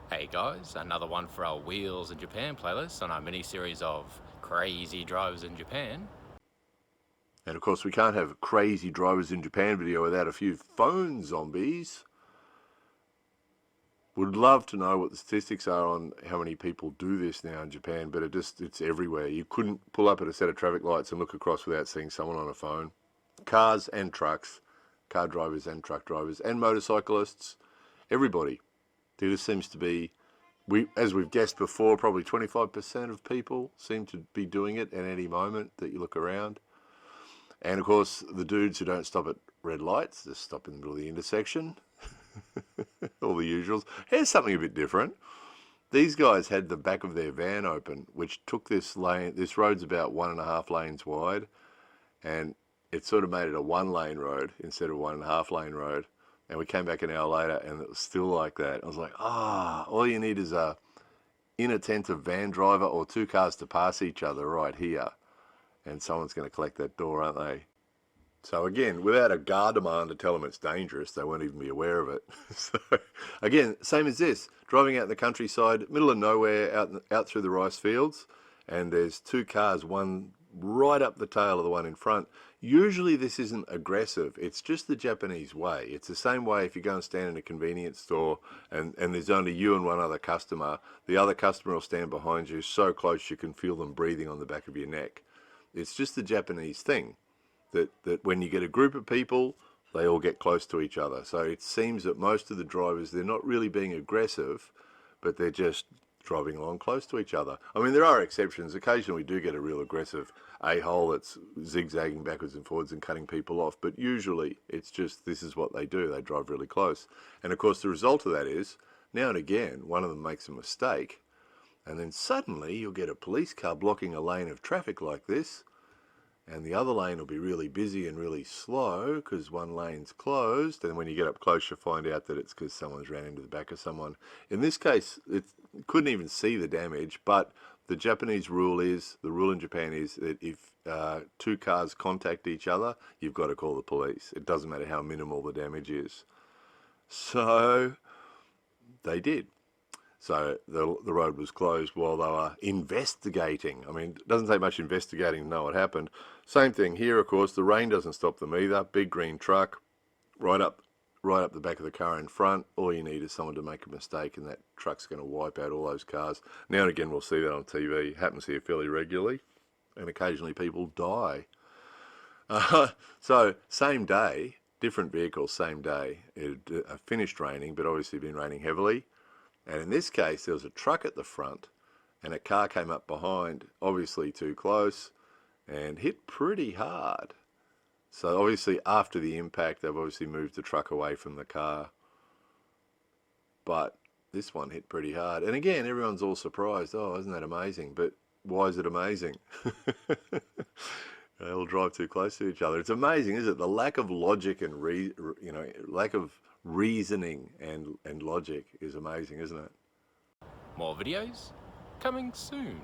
Hey guys, another one for our Wheels in Japan playlist on our mini-series of crazy drivers in Japan. And of course, we can't have crazy drivers in Japan video without a few phone zombies. Would love to know what the statistics are on how many people do this now in Japan, but it's everywhere. You couldn't pull up at a set of traffic lights and look across without seeing someone on a phone. Cars and trucks, car drivers and truck drivers and motorcyclists, everybody. There just seems to be, as we've guessed before, probably 25% of people seem to be doing it at any moment that you look around. And of course, the dudes who don't stop at red lights, just stop in the middle of the intersection. All the usuals. Here's something a bit different. These guys had the back of their van open, which took this lane. This road's about 1.5 lanes wide, and it sort of made it a 1 lane road instead of 1.5 lane road. And we came back an hour later, and it was still like that. I was like, all you need is a inattentive van driver or two cars to pass each other right here, and someone's going to collect that door, aren't they? So again, without a gardaman to tell them it's dangerous, they won't even be aware of it. So again, same as this, driving out in the countryside, middle of nowhere, out through the rice fields, and there's two cars, one right up the tail of the one in front. Usually this isn't aggressive, it's just the Japanese way. It's the same way if you go and stand in a convenience store and there's only you and one other customer, the other customer will stand behind you so close you can feel them breathing on the back of your neck. It's just the Japanese thing. That when you get a group of people, they all get close to each other. So it seems that most of the drivers, they're not really being aggressive, but they're just driving along close to each other. I mean, there are exceptions. Occasionally we do get a real aggressive a-hole that's zigzagging backwards and forwards and cutting people off, but usually it's just this is what they do. They drive really close. And of course the result of that is, now and again, one of them makes a mistake, and then suddenly you'll get a police car blocking a lane of traffic like this, and the other lane will be really busy and really slow because one lane's closed, and when you get up close you find out that it's because someone's ran into the back of someone. In this case, it couldn't even see the damage, but the Japanese rule is, the rule in Japan is that if two cars contact each other, you've got to call the police. It doesn't matter how minimal the damage is. So they did. So the road was closed while they were investigating. I mean, it doesn't take much investigating to know what happened. Same thing here, of course. The rain doesn't stop them either. Big green truck, right up the back of the car in front. All you need is someone to make a mistake, and that truck's going to wipe out all those cars. Now and again, we'll see that on TV. It happens here fairly regularly, and occasionally people die. So same day, different vehicles, same day. It finished raining, but obviously been raining heavily. And in this case, there was a truck at the front and a car came up behind, obviously too close, and hit pretty hard. So obviously after the impact, they've obviously moved the truck away from the car. But this one hit pretty hard. And again, everyone's all surprised. Oh, isn't that amazing? But why is it amazing? They all drive too close to each other. It's amazing, isn't it? The lack of logic and lack of reasoning and logic is amazing, isn't it? More videos coming soon.